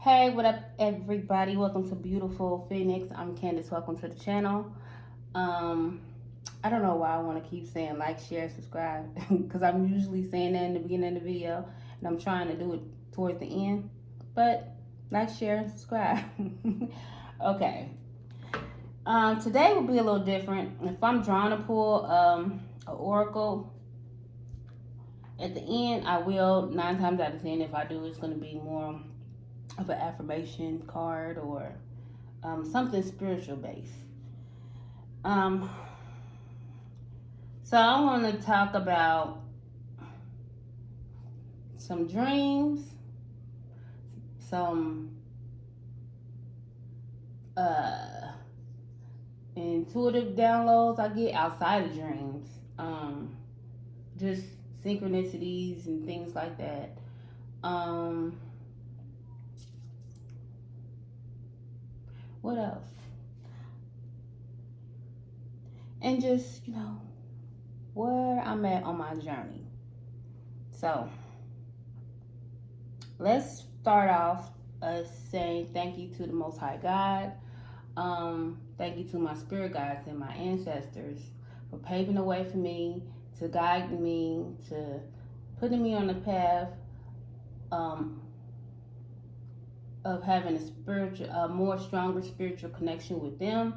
Hey, what up, everybody? Welcome to Beautiful Phoenix. I'm Candace. Welcome to the channel. Um, I don't know why I want to keep saying like, share, subscribe, because I'm usually saying that in the beginning of the video, and I'm trying to do it towards the end. But like, share, and subscribe. Okay. Today will be a little different. If I'm trying to pull an oracle at the end, I will. 9 times out of 10, if I do, it's going to be more of an affirmation card or something spiritual based. Um, so I want to talk about some dreams, some uh, intuitive downloads I get outside of dreams, just synchronicities and things like that. Um, what else? And just, where I'm at on my journey. So let's start off saying thank you to the Most High God. Thank you to my spirit guides and my ancestors for paving the way for me, to guide me, to putting me on the path um, of having a more stronger spiritual connection with them,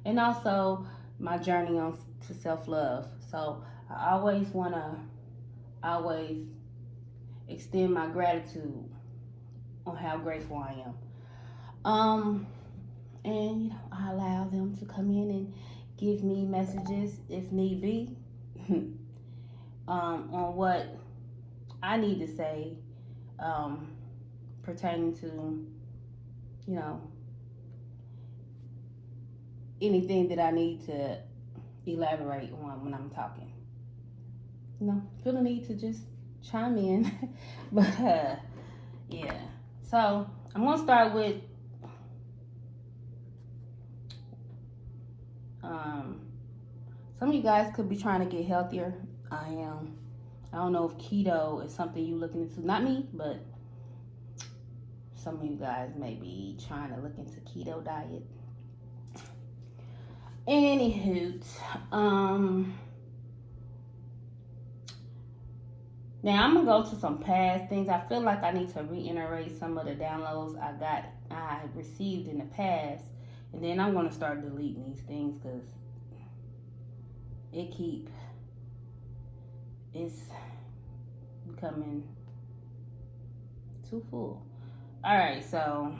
and also my journey on to self love. So I always want to always extend my gratitude on how grateful I am. And I allow them to come in and give me messages if need be on what I need to say pertaining to anything that I need to elaborate on when I'm talking. Feel the need to just chime in. But yeah, so I'm gonna start with some of you guys could be trying to get healthier. I am. I don't know if keto is something you're looking into. Not me, but some of you guys may be trying to look into keto diet. Anywho, now I'm gonna go to some past things. I feel like I need to reiterate some of the downloads I received in the past, and then I'm gonna start deleting these things because it's becoming too full. All right, so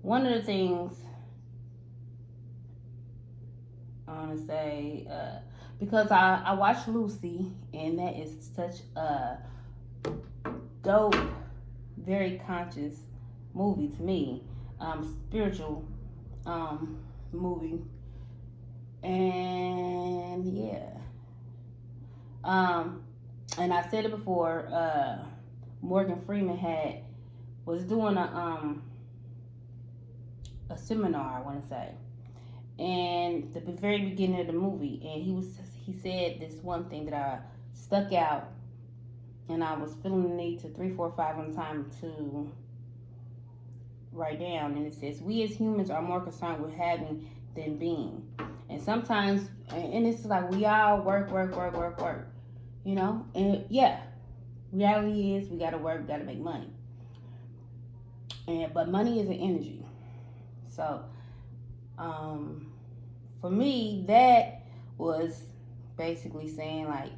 one of the things I want to say, because I watched Lucy, and that is such a dope, very conscious movie to me, spiritual movie, and yeah, and I said it before. Morgan Freeman was doing a seminar, I want to say, and the very beginning of the movie, and he said this one thing that I stuck out, and I was feeling the need to 3, 4, 5 on time to write down, and it says, we as humans are more concerned with having than being. And sometimes, and it's like we all work, and yeah, reality is we gotta work, we gotta make money, but money is an energy. So for me, that was basically saying, like,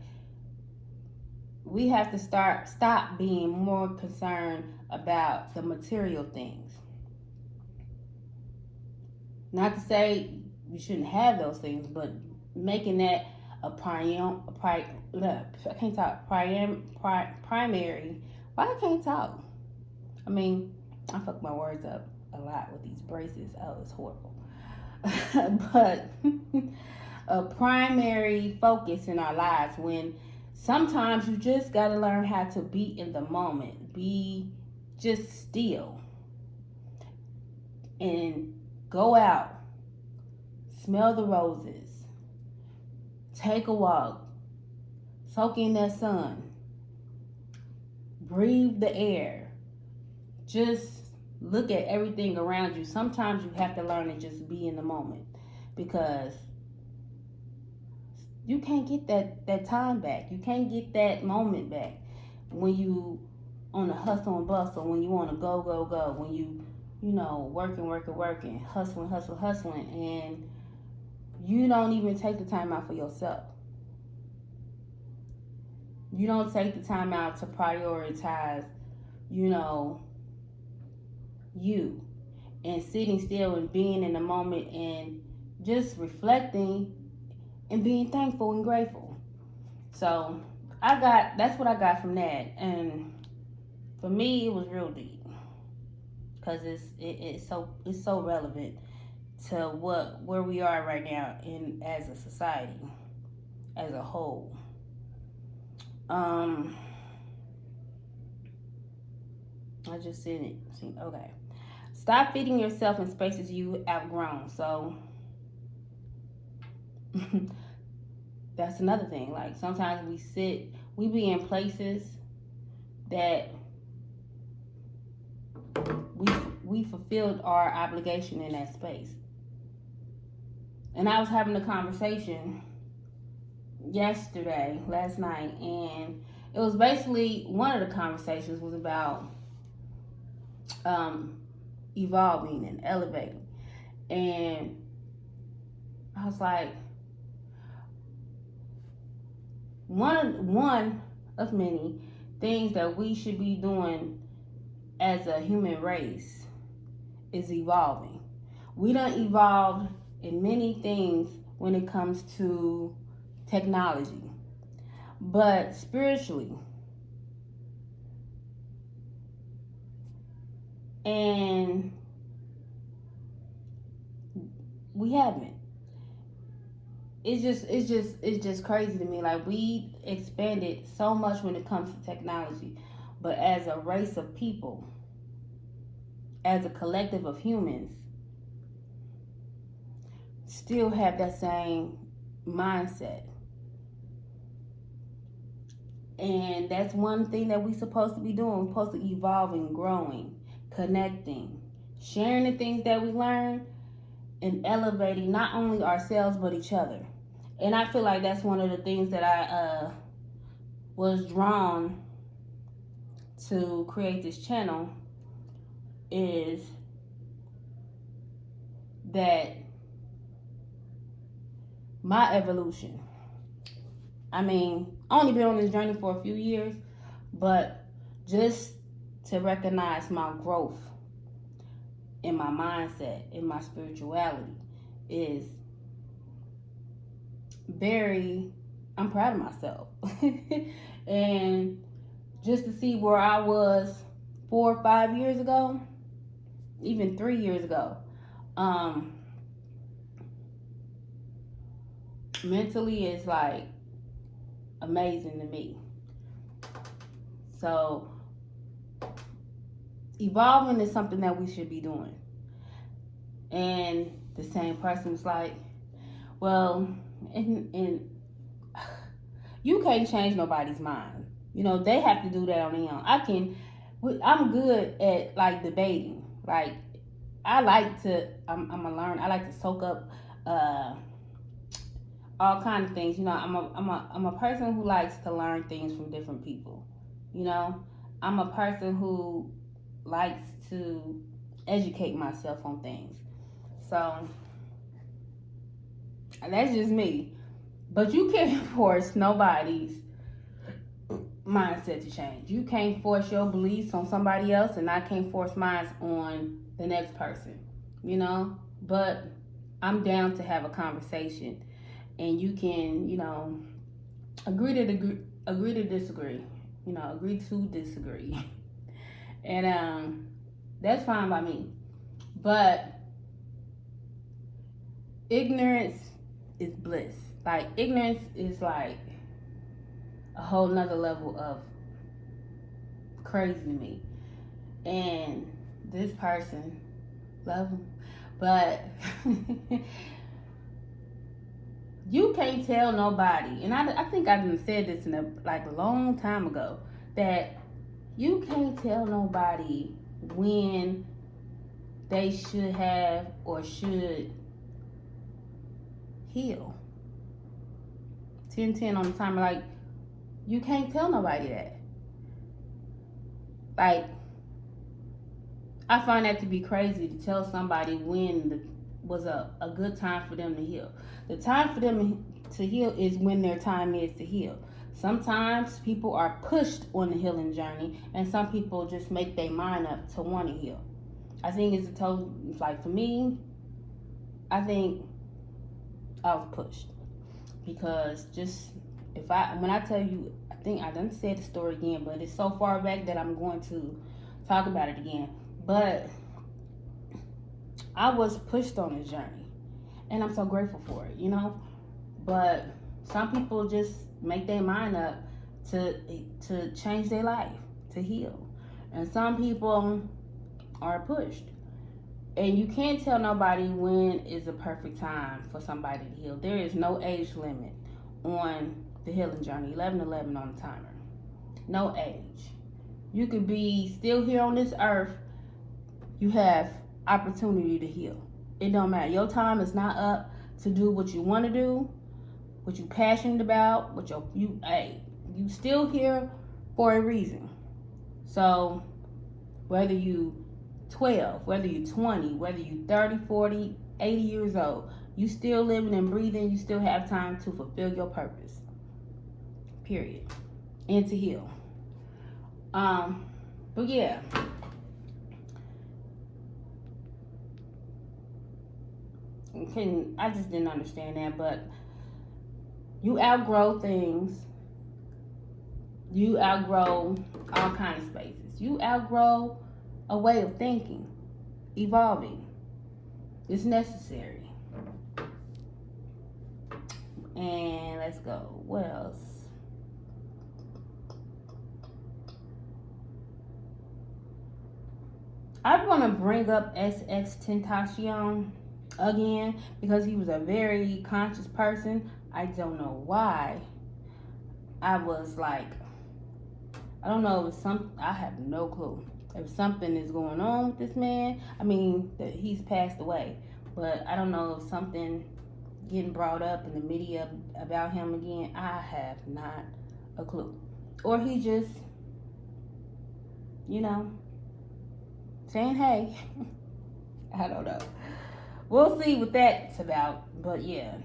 we have to stop being more concerned about the material things. Not to say you shouldn't have those things, but making that a primary. Why I can't talk? I mean, I fuck my words up a lot with these braces. Oh, it's horrible. But a primary focus in our lives, when sometimes you just got to learn how to be in the moment, be just still, and go out, smell the roses, take a walk, soak in that sun, breathe the air. Just look at everything around you. Sometimes you have to learn to just be in the moment, because you can't get that time back. You can't get that moment back when you on a hustle and bustle, when you want to go, when you know, working, hustling, and you don't even take the time out for yourself. You don't take the time out to prioritize, you know, you, and sitting still and being in the moment and just reflecting and being thankful and grateful. So that's what I got from that, and for me it was real deep, because it's so relevant to where we are right now in as a society as a whole. I just seen it. Okay. Stop feeding yourself in spaces you outgrown. So that's another thing. Like, sometimes we be in places that we fulfilled our obligation in that space. And I was having a conversation last night, and it was basically, one of the conversations was about evolving and elevating. And I was like, one of many things that we should be doing as a human race is evolving. We done evolved in many things when it comes to technology, but spiritually and we haven't. It's just crazy to me. Like, we expanded so much when it comes to technology, but as a race of people, as a collective of humans, still have that same mindset. And that's one thing that we're supposed to be doing. We're supposed to evolving, growing, connecting, sharing the things that we learn, and elevating not only ourselves but each other. And I feel like that's one of the things that I was drawn to create this channel, is that my evolution. I mean, I only been on this journey for a few years, but just to recognize my growth in my mindset, in my spirituality, is I'm proud of myself. And just to see where I was 4 or 5 years ago, even 3 years ago, mentally is like amazing to me. So evolving is something that we should be doing. And the same person was like, well, and you can't change nobody's mind. You know, they have to do that on their own. I'm good at like debating. Like, I'm a learn. I like to soak up all kinds of things. You know, I'm a person who likes to learn things from different people. You know, I'm a person who likes to educate myself on things. So that's just me. But you can't force nobody's mindset to change. You can't force your beliefs on somebody else, and I can't force mine on the next person. You know, but I'm down to have a conversation, and you can, you know, agree to disagree. You know, agree to disagree, and that's fine by me. But ignorance is bliss. Like, ignorance is like a whole nother level of crazy to me. And this person, love him, but you can't tell nobody. And I think I said this in a long time ago, that You can't tell nobody when they should have or should heal. 10-10 on the timer. Like, you can't tell nobody that. Like, I find that to be crazy to tell somebody when was a good time for them to heal. The time for them to heal is when their time is to heal. Sometimes people are pushed on the healing journey, and some people just make their mind up to want to heal. I think it's a total, like for me, I think I was pushed. Because just, when I tell you, I think I done said the story again, but it's so far back that I'm going to talk about it again. But I was pushed on this journey, and I'm so grateful for it, you know. But some people just make their mind up to change their life, to heal, and some people are pushed. And you can't tell nobody when is the perfect time for somebody to heal. There is no age limit on the healing journey. 11-11 on the timer. No age. You could be still here on this earth. You have opportunity to heal. It don't matter. Your time is not up to do what you want to do, what you passionate about, you still here for a reason. So whether you 12, whether you 20, whether you 30, 40, 80 years old, you still living and breathing, you still have time to fulfill your purpose. Period. And to heal. But yeah. I just didn't understand that, but you outgrow things. You outgrow all kind of spaces. You outgrow a way of thinking, evolving. It's necessary. And let's go. What else? I want to bring up XXXTentacion again because he was a very conscious person. I don't know why. I was like, I don't know if I have no clue. If something is going on with this man, I mean, he's passed away, but I don't know if something getting brought up in the media about him again. I have not a clue. Or he just, saying hey. I don't know. We'll see what that's about, but yeah.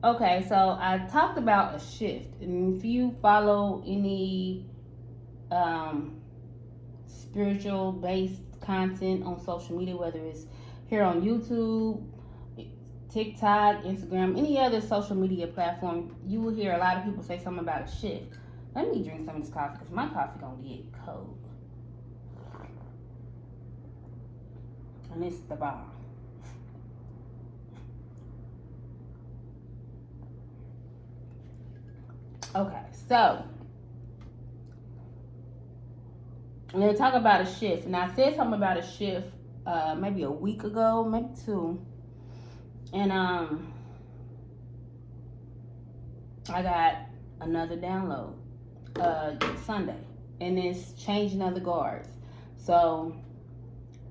Okay, so I talked about a shift, and if you follow any spiritual based content on social media, whether it's here on YouTube, TikTok, Instagram, any other social media platform, you will hear a lot of people say something about a shift. Let me drink some of this coffee because my coffee gonna get cold, and it's the bomb. Okay, so I'm going to talk about a shift. And I said something about a shift maybe a week ago, maybe 2. And I got another download Sunday. And it's changing of the guards. So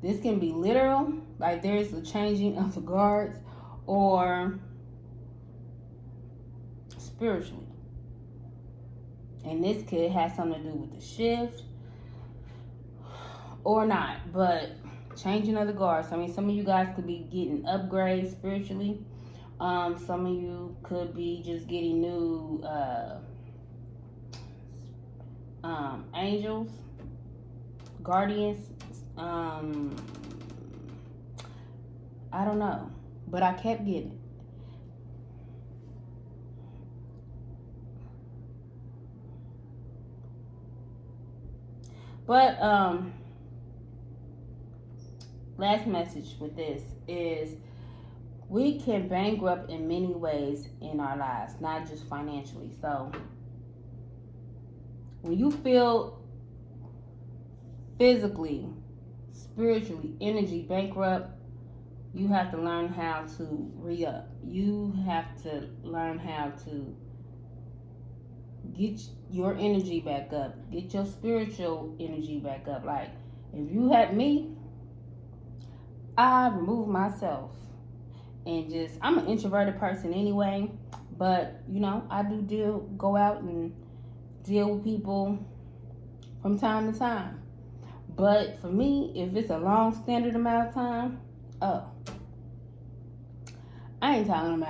this can be literal, like there's a changing of the guards, or spiritually. And this could have something to do with the shift or not, but changing of the guards. I mean, some of you guys could be getting upgrades spiritually. Some of you could be just getting new angels, guardians. I don't know, but I kept getting it. But last message with this is we can bankrupt in many ways in our lives, not just financially. So when you feel physically, spiritually, energy bankrupt, You have to learn how to re-up. You have to learn how to get your energy back up. Get your spiritual energy back up. Like, if you had me, I remove myself and just, I'm an introverted person anyway, but you know, I do go out and deal with people from time to time. But for me, if it's a long standard amount of time, oh, I ain't talking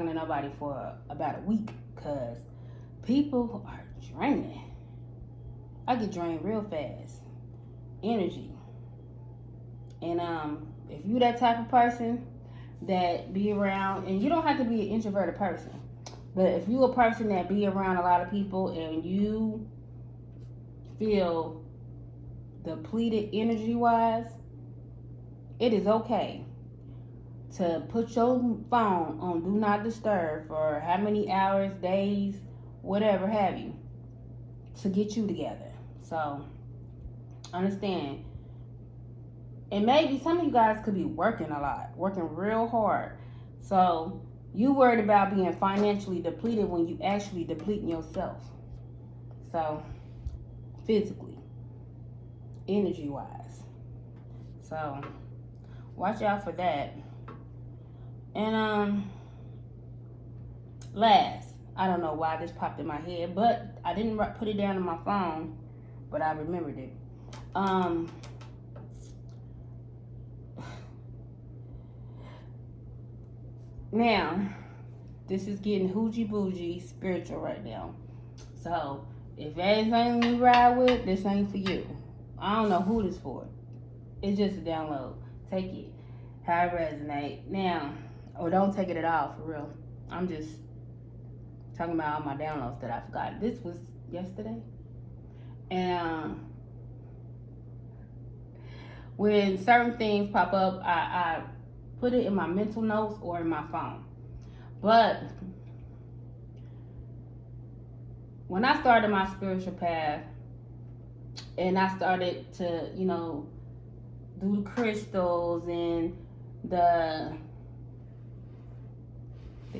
to nobody for about a week, because people are draining. I get drained real fast. Energy. And if you that type of person that be around, and you don't have to be an introverted person, but if you a person that be around a lot of people and you feel depleted energy wise, it is okay to put your phone on do not disturb for how many hours, days, whatever have you, to get you together. So understand. And maybe some of you guys could be working a lot, working real hard. So you worried about being financially depleted when you actually depleting yourself. So physically, energy wise. So watch out for that. And last, I don't know why this popped in my head, but I didn't put it down on my phone, but I remembered it. Now, this is getting hoochie bougie spiritual right now. So, if anything you ride with, this ain't for you. I don't know who this for. It's just a download. Take it how it resonate. Now, or don't take it at all, for real. I'm just talking about all my downloads that I forgot. This was yesterday. And when certain things pop up, I put it in my mental notes or in my phone. But when I started my spiritual path and I started to, you know, do the crystals and the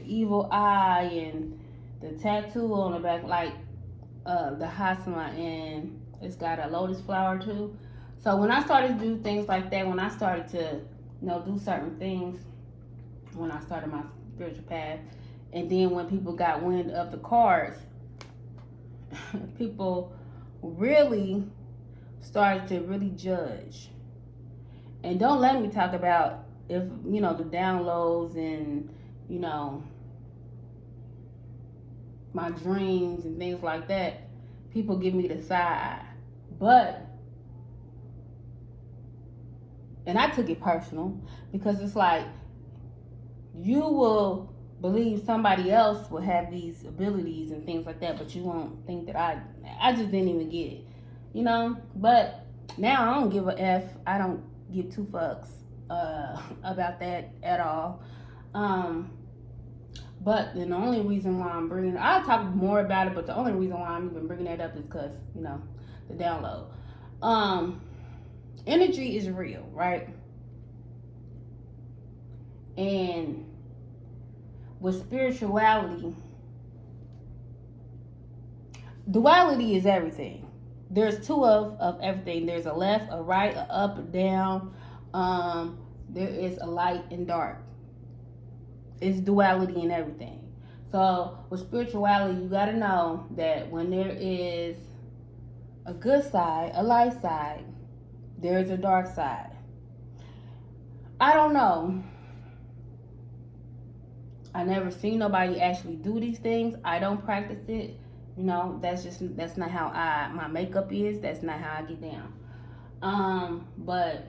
evil eye and the tattoo on the back, like the Hasma, and it's got a lotus flower too. So when I started to do things like that, when I started to, you know, do certain things, when I started my spiritual path, and then when people got wind of the cards, people really started to really judge. And don't let me talk about, if, you know, the downloads and, you know, my dreams and things like that. People give me the side eye. But, and I took it personal, because it's like, you will believe somebody else will have these abilities and things like that, but you won't think that I just didn't even get it, you know. But now I don't give a F. I don't give two fucks about that at all. But then the only reason why I'm bringing, I'll talk more about it, but the only reason why I'm even bringing that up is because, you know, the download. Energy is real, right? And with spirituality, duality is everything. There's two of everything. There's a left, a right, a up, a down. There is a light and dark. It's duality in everything. So with spirituality, you got to know that when there is a good side, a light side, there's a dark side. I don't know. I never seen nobody actually do these things. I don't practice it. You know, that's not how my makeup is. That's not how I get down. But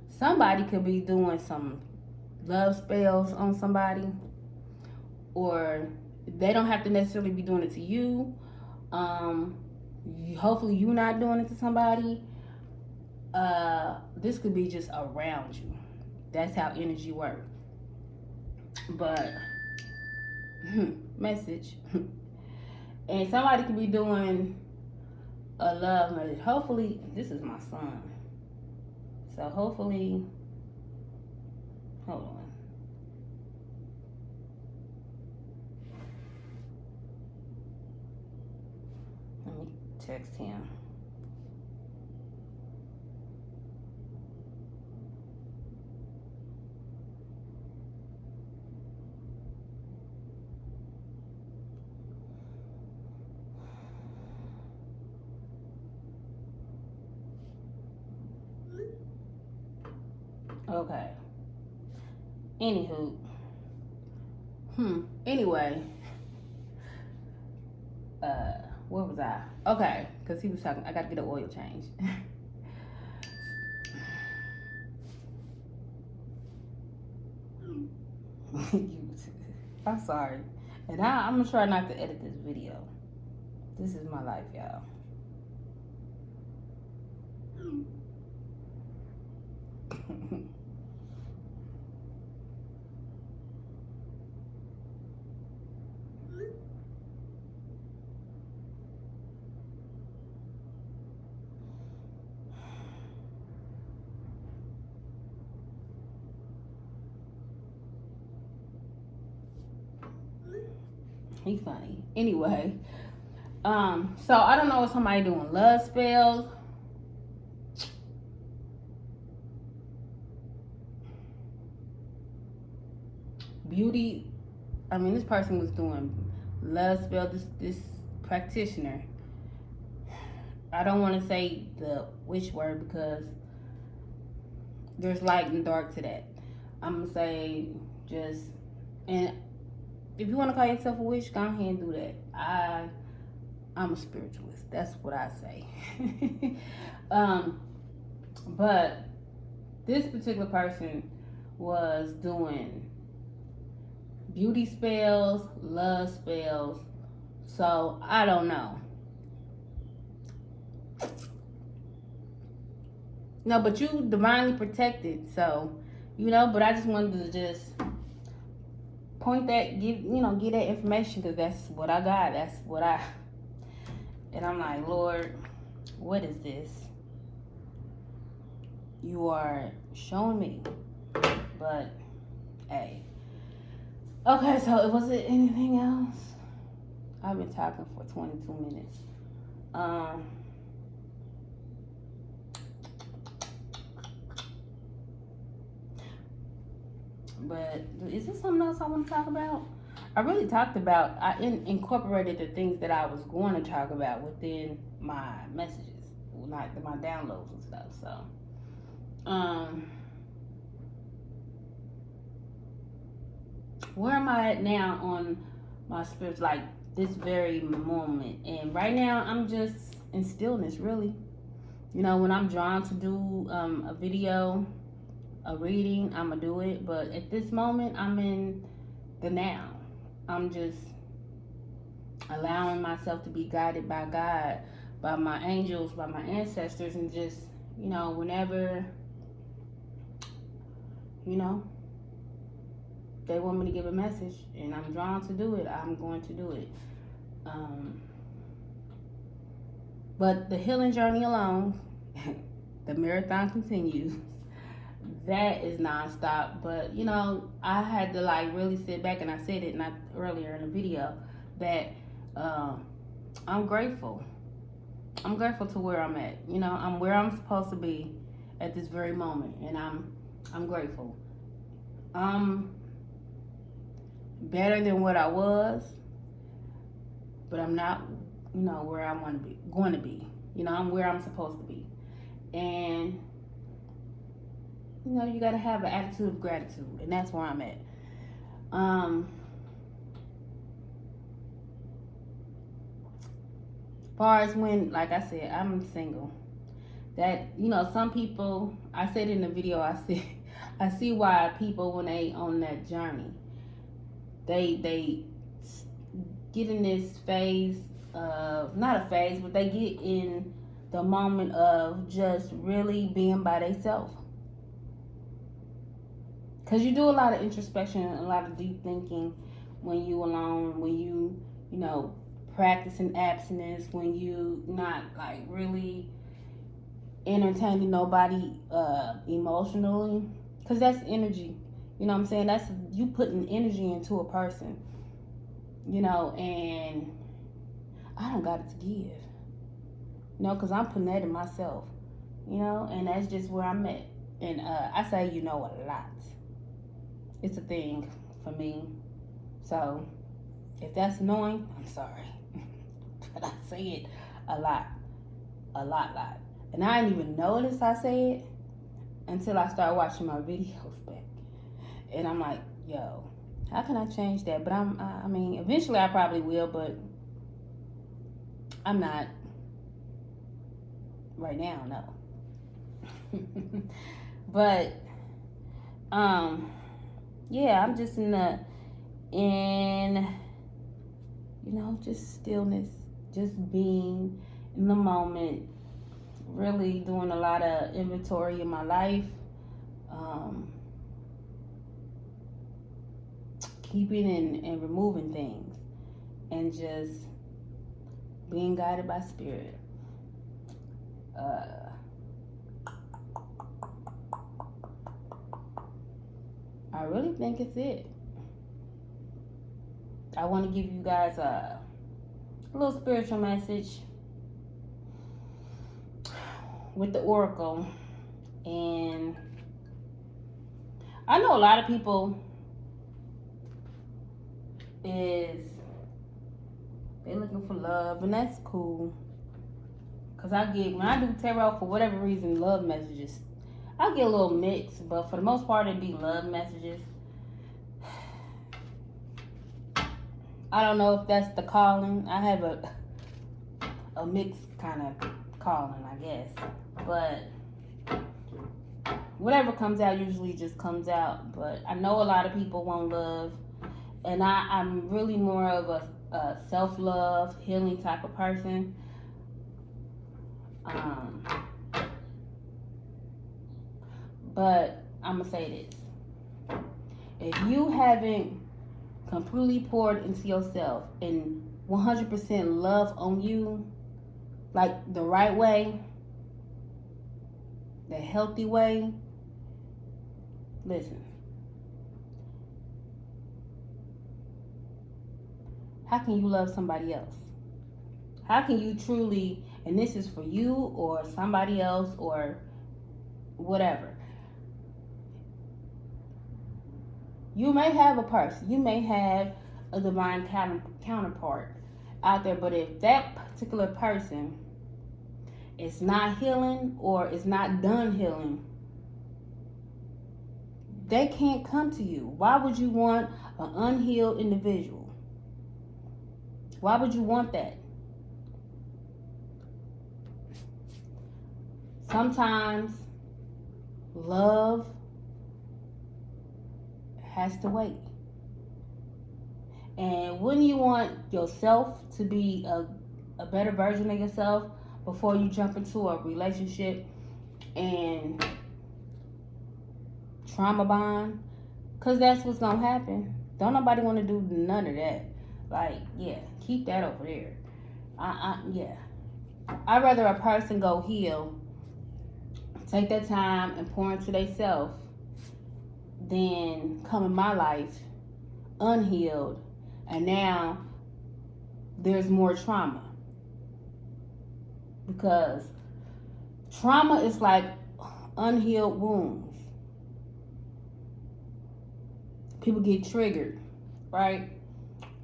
somebody could be doing some love spells on somebody, or they don't have to necessarily be doing it to you. Hopefully you're not doing it to somebody. This could be just around you. That's how energy works. But message. And somebody could be doing a love message. Hopefully, this is my son. So hopefully Hold on. Let me text him. Okay. Anywho. Anyway. Where was I? Okay, because he was talking. I got to get an oil change. I'm sorry. And I'm going to try not to edit this video. This is my life, y'all. He's funny. Anyway, so I don't know if somebody doing love spells. Beauty. I mean, this person was doing love spell. This practitioner. I don't want to say the witch word because there's light and dark to that. I'm gonna say just, and if you want to call yourself a witch, go ahead and do that. I'm a spiritualist. That's what I say. But this particular person was doing beauty spells, love spells. So I don't know. No, but you divinely protected. So, but I just wanted to just point that, give that information because that's what I got. That's what and I'm like, Lord, what is this? You are showing me. But, hey. Okay, so was it anything else? I've been talking for 22 minutes. But is there something else I want to talk about? I really talked about, I incorporated the things that I was going to talk about within my messages, like my downloads and stuff. So, where am I at now on my spiritual, like this very moment? And right now, I'm just in stillness, really. When I'm drawn to do a video, a reading, I'm gonna do it. But at this moment, I'm in the now. I'm just allowing myself to be guided by God, by my angels, by my ancestors, and just, whenever, they want me to give a message and I'm drawn to do it, I'm going to do it. But the healing journey alone, the marathon continues. That is nonstop. But I had to really sit back, and I said it not earlier in the video that I'm grateful. I'm grateful to where I'm at. I'm where I'm supposed to be at this very moment, and I'm grateful. I'm better than what I was, but I'm not, where I want to be, going to be. I'm where I'm supposed to be, and you got to have an attitude of gratitude, and that's where I'm at. As far as when, like I said, I'm single. That, some people, I said in the video, I see why people, when they on that journey, they get in this phase of, not a phase, but they get in the moment of just really being by themselves. Because you do a lot of introspection, a lot of deep thinking when you alone, when you practicing abstinence, when you not really entertaining nobody emotionally. Because that's energy. You know what I'm saying? That's you putting energy into a person, you know, and I don't got it to give, you know, because I'm putting that in myself, you know, and that's just where I'm at. And I say, you know, a lot. It's a thing for me. So if that's annoying, I'm sorry. But I say it a lot. And I didn't even notice I say it until I started watching my videos back. And I'm like, yo, how can I change that? But I mean, eventually I probably will, but I'm not right now, no. But, yeah, I'm just in, you know, just stillness, just being in the moment, really doing a lot of inventory in my life, keeping and removing things, and just being guided by spirit. I really think it's it. I want to give you guys a little spiritual message with the oracle. And I know a lot of people they're looking for love, and that's cool. Cause when I do tarot, for whatever reason, love messages, I get a little mixed, but for the most part it'd be love messages. I don't know if that's the calling. I have a mixed kind of calling, I guess. But whatever comes out usually just comes out. But I know a lot of people want love, and I'm really more of a self-love, healing type of person. But I'm gonna say this: if you haven't completely poured into yourself and 100% love on you, like the right way, the healthy way, listen, how can you love somebody else? How can you truly, and this is for you or somebody else or whatever, you may have a person, you may have a divine counterpart out there, but if that particular person is not healing or is not done healing, they can't come to you. Why would you want an unhealed individual? Why would you want that? Sometimes love has to wait. And wouldn't you want yourself to be a better version of yourself before you jump into a relationship and trauma bond? Because that's what's going to happen. Don't nobody want to do none of that. Like, yeah, keep that over there. Yeah. I'd rather a person go heal, take that time and pour into themselves, than come in my life unhealed, and now there's more trauma. Because trauma is like unhealed wounds. People get triggered, right?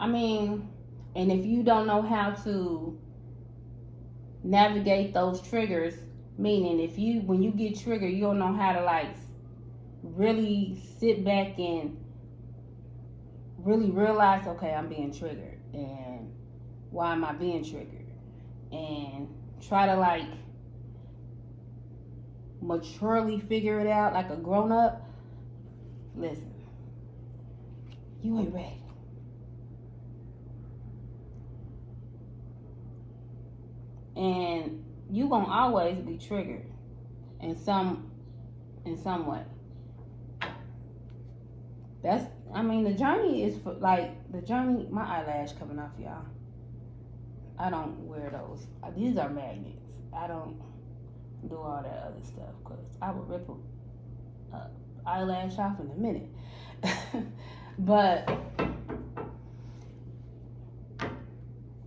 I mean, and if you don't know how to navigate those triggers, meaning when you get triggered, you don't know how to like really sit back and really realize, okay, I'm being triggered, and why am I being triggered, and try to like maturely figure it out like a grown-up. Listen, you ain't ready. And you gonna always be triggered in some way. The journey is for my eyelash coming off, y'all. I don't wear those. These are magnets. I don't do all that other stuff because I would rip them up. eyelash off in a minute. But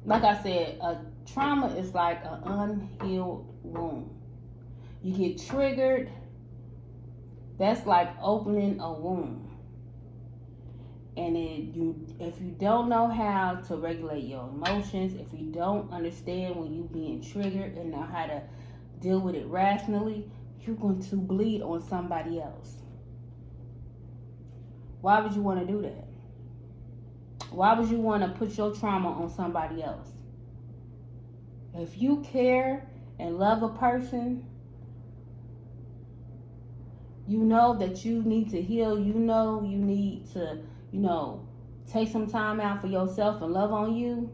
like I said, a trauma is like an unhealed wound. You get triggered, that's like opening a wound. And if you don't know how to regulate your emotions, if you don't understand when you're being triggered and know how to deal with it rationally, you're going to bleed on somebody else. Why would you want to do that? Why would you want to put your trauma on somebody else? If you care and love a person, you know that you need to heal. You know you need to, take some time out for yourself and love on you.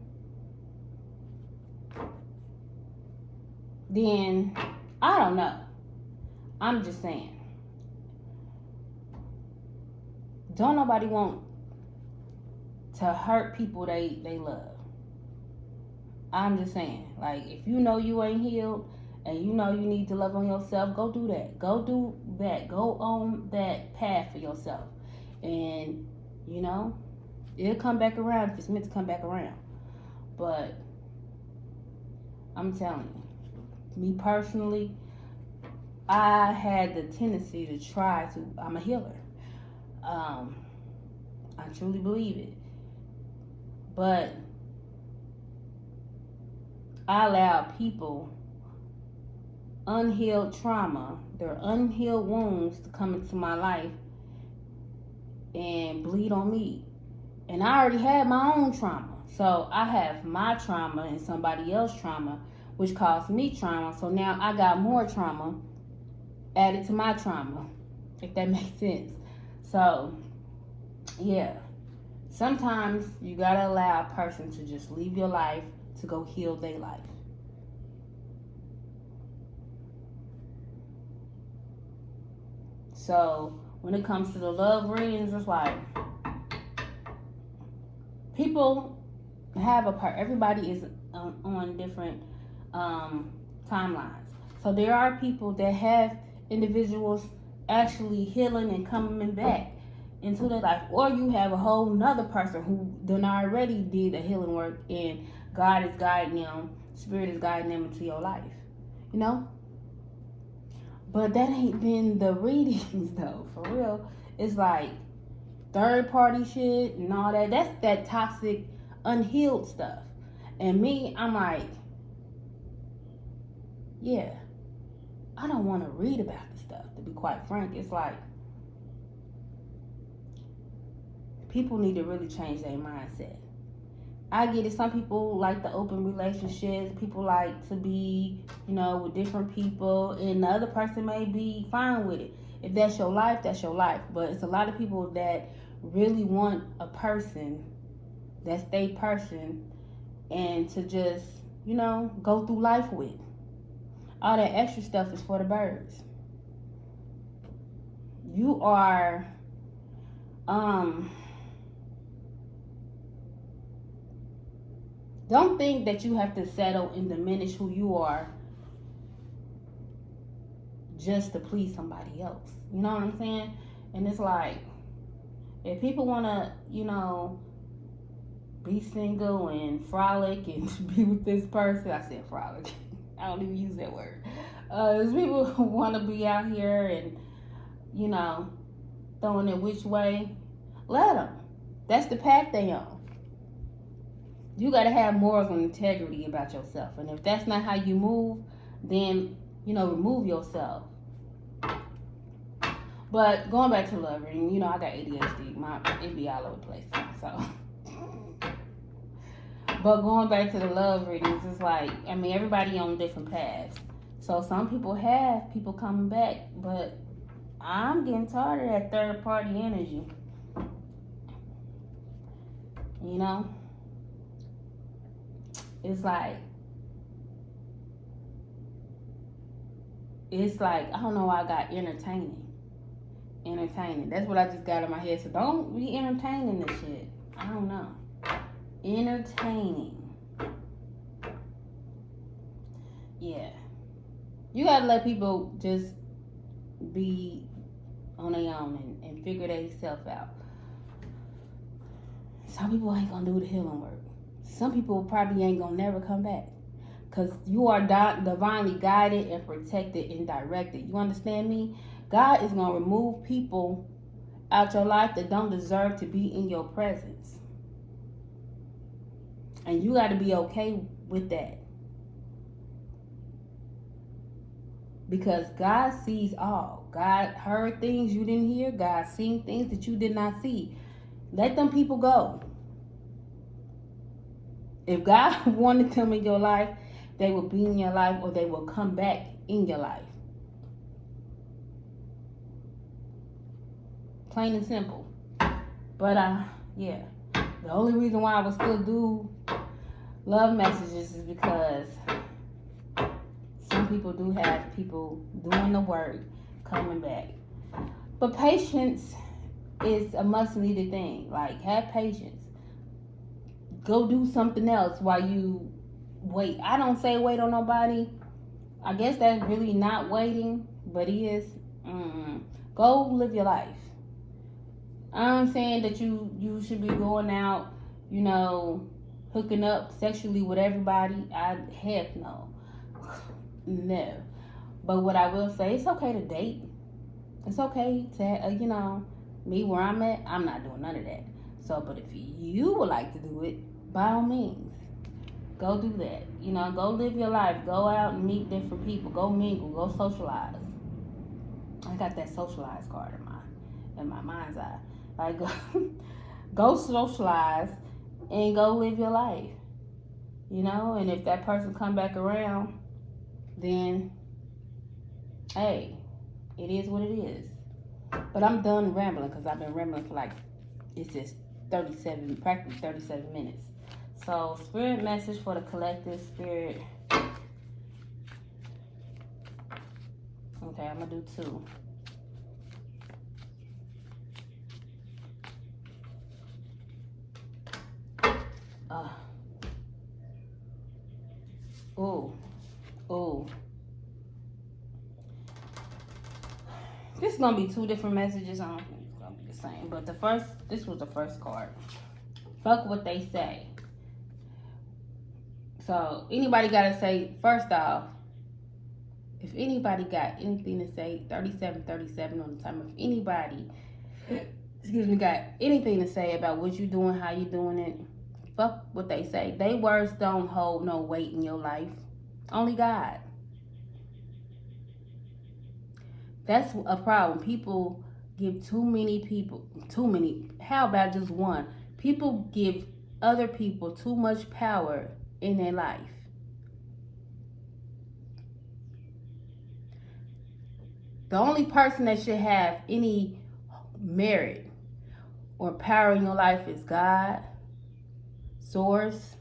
Then, I don't know. I'm just saying. Don't nobody want to hurt people they love. I'm just saying. Like, if you know you ain't healed and you know you need to love on yourself, go do that. Go do that. Go on that path for yourself. And, it'll come back around if it's meant to come back around. But I'm telling you, me personally, I had the tendency to I'm a healer. I truly believe it. But I allow people unhealed trauma, their unhealed wounds to come into my life and bleed on me. And I already had my own trauma. So I have my trauma and somebody else's trauma, which caused me trauma. So now I got more trauma added to my trauma, if that makes sense. So, yeah. Sometimes you gotta allow a person to just leave your life to go heal their life. So when it comes to the love readings, it's like people have everybody is on different timelines. So there are people that have individuals actually healing and coming back into their life, or you have a whole nother person who done already did the healing work and God is guiding them, Spirit is guiding them into your life, But that ain't been the readings though, for real. It's like third party shit and all that. That's that toxic, unhealed stuff. And me, I'm like, yeah, I don't want to read about this stuff, to be quite frank. It's like, people need to really change their mindset. I get it. Some people like the open relationships. People like to be, with different people. And the other person may be fine with it. If that's your life, that's your life. But it's a lot of people that really want a person that's their person and to just, go through life with. All that extra stuff is for the birds. You are, don't think that you have to settle and diminish who you are just to please somebody else. You know what I'm saying? And it's like, if people want to, be single and frolic and be with this person, I said frolic. I don't even use that word. There's people who want to be out here and, throwing it which way, let them. That's the path they on. You got to have morals and integrity about yourself. And if that's not how you move, then, remove yourself. But going back to love reading, I got ADHD. It be all over the place. So, but going back to the love readings, it's like, everybody on different paths. So some people have people coming back, but I'm getting tired of that third party energy. It's like, I don't know why I got entertaining. That's what I just got in my head. So don't be entertaining this shit. I don't know. Entertaining. Yeah. You gotta let people just be on their own and figure themselves out. Some people ain't gonna do the healing work. Some people probably ain't gonna never come back. Because you are divinely guided and protected and directed. You understand me? God is going to remove people out your life that don't deserve to be in your presence. And you got to be okay with that. Because God sees all. God heard things you didn't hear. God seen things that you did not see. Let them people go. If God wanted them in your life, they will be in your life or they will come back in your life. Plain and simple. But yeah. The only reason why I would still do love messages is because some people do have people doing the work, coming back. But patience is a must needed thing. Like, have patience. Go do something else while you wait. I don't say wait on nobody. I guess that's really not waiting, but it is. Go live your life. I'm saying that you should be going out, hooking up sexually with everybody. Heck no. No. But what I will say, it's okay to date. It's okay to, me where I'm at, I'm not doing none of that. So, but if you would like to do it, by all means, go do that. Go live your life. Go out and meet different people. Go mingle. Go socialize. I got that socialize card in my mind's eye. Like, go socialize and go live your life. And if that person come back around, then, hey, it is what it is. But I'm done rambling because I've been rambling for it's just practically 37 minutes. So, spirit message for the collective spirit. Okay, I'm going to do 2. This is going to be 2 different messages. I don't think it's going to be the same. But this was the first card. Fuck what they say. So, anybody got to say, first off, if anybody got anything to say, 37 on the time. If anybody, got anything to say about what you doing, how you doing it, fuck what they say. They words don't hold no weight in your life. Only God. That's a problem. People give how about just one? People give other people too much power in their life. The only person that should have any merit or power in your life is God, Source,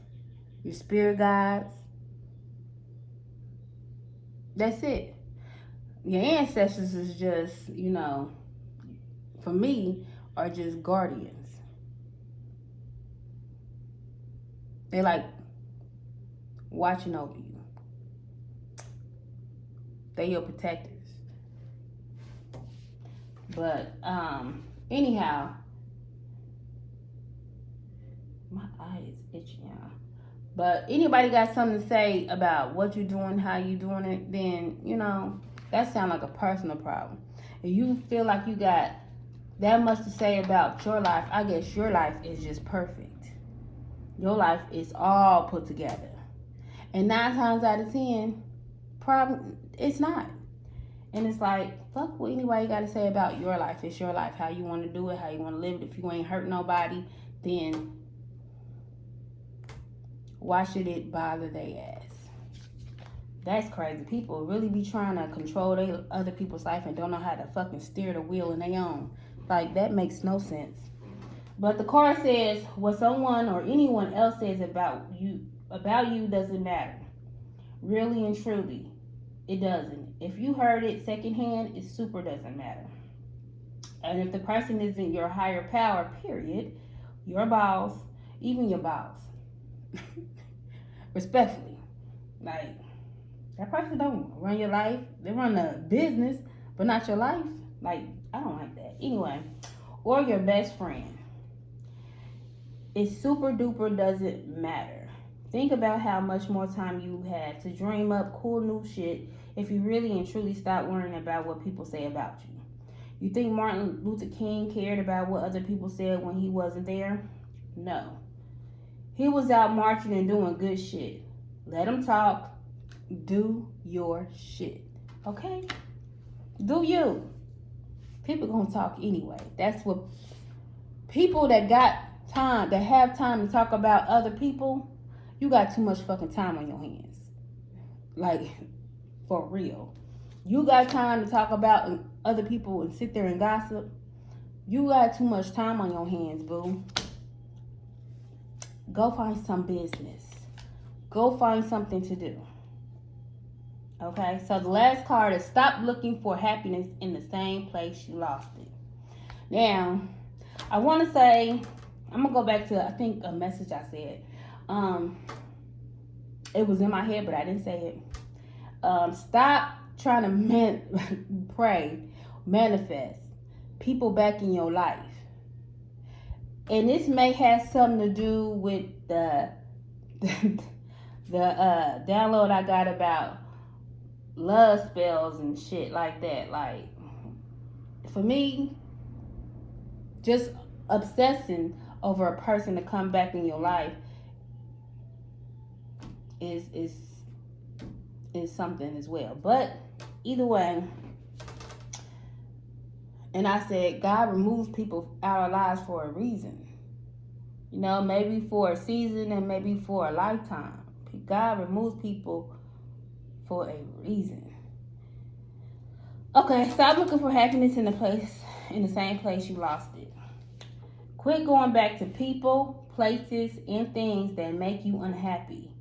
your spirit guides. That's it. Your ancestors is just, for me, are just guardians. They like watching over you. They your protectors. But anyhow, my eye is itching, y'all. But anybody got something to say about what you're doing, how you doing it, then, that sounds like a personal problem. If you feel like you got that much to say about your life, I guess your life is just perfect. Your life is all put together. And 9 times out of 10, it's not. And it's like, fuck what anybody got to say about your life. It's your life. How you want to do it, how you want to live it. If you ain't hurt nobody, then why should it bother their ass? That's crazy. People really be trying to control other people's life and don't know how to fucking steer the wheel in their own. Like, that makes no sense. But the card says, what someone or anyone else says about you doesn't matter. Really and truly, it doesn't. If you heard it secondhand, it super doesn't matter. And if the person isn't your higher power, period, your boss, even your boss, respectfully, like, that person don't run your life. They run a business, but not your life. Like, I don't like that. Anyway, or your best friend. It super duper doesn't matter. Think about how much more time you have to dream up cool new shit if you really and truly stop worrying about what people say about you. You think Martin Luther King cared about what other people said when he wasn't there? No. He was out marching and doing good shit. Let him talk. Do your shit. Okay? Do you. People gonna talk anyway. That's what people that got time, that have time to talk about other people, you got too much fucking time on your hands. Like, for real. You got time to talk about other people and sit there and gossip. You got too much time on your hands, boo. Go find some business. Go find something to do. Okay, so the last card is stop looking for happiness in the same place you lost it. Now, I want to say, I'm going to go back to, I think, a message I said. It was in my head, but I didn't say it. Stop trying to pray, manifest people back in your life. And this may have something to do with the download I got about love spells and shit like that. Like, for me, just obsessing over a person to come back in your life is something as well. But either way, and I said, God removes people out of our lives for a reason. You know, maybe for a season and maybe for a lifetime. God removes people for a reason. Okay, stop looking for happiness in the same place you lost it. Quit going back to people, places, and things that make you unhappy.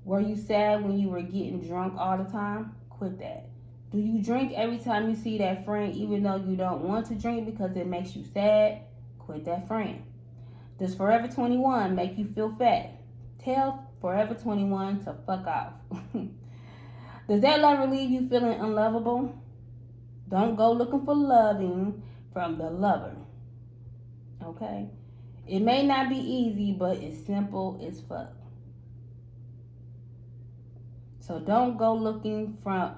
Were you sad when you were getting drunk all the time? Quit that. Do you drink every time you see that friend even though you don't want to drink because it makes you sad? Quit that friend. Does Forever 21 make you feel fat? Tell Forever 21 to fuck off. Does that lover leave you feeling unlovable? Don't go looking for loving from the lover. Okay? It may not be easy, but it's simple as fuck. So don't go looking for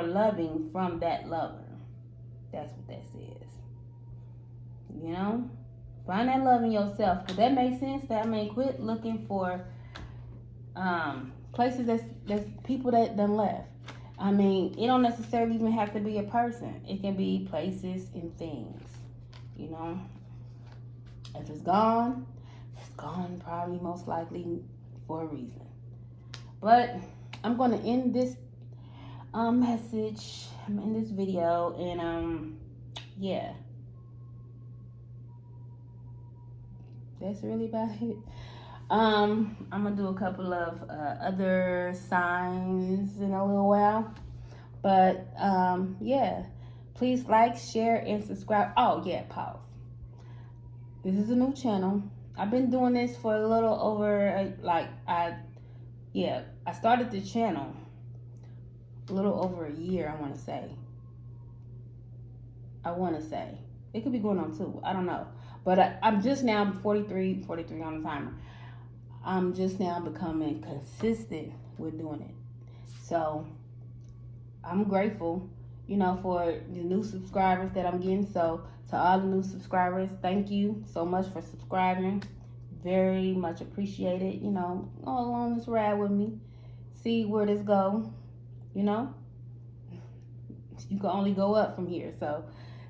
loving from that lover. That's what that says. You know? Find that love in yourself. Does that make sense? Quit looking for places that's people that done left. It don't necessarily even have to be a person. It can be places and things. You know? If it's gone probably most likely for a reason. But I'm going to end this message. I'm in this video, and yeah, that's really about it. I'm gonna do a couple of other signs in a little while, but yeah, please like, share, and subscribe. Oh yeah, pause. This is a new channel. I've been doing this for a little over I started the channel a little over a year, I want to say. It could be going on 2. I don't know. But I'm just now 43 on the timer. I'm just now becoming consistent with doing it. So I'm grateful, for the new subscribers that I'm getting. So to all the new subscribers, thank you so much for subscribing. Very much appreciated. Go along this ride with me. See where this go. You can only go up from here. So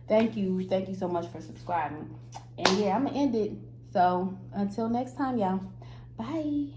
thank you so much for subscribing. And yeah, I'm gonna end it. So until next time, y'all. Bye.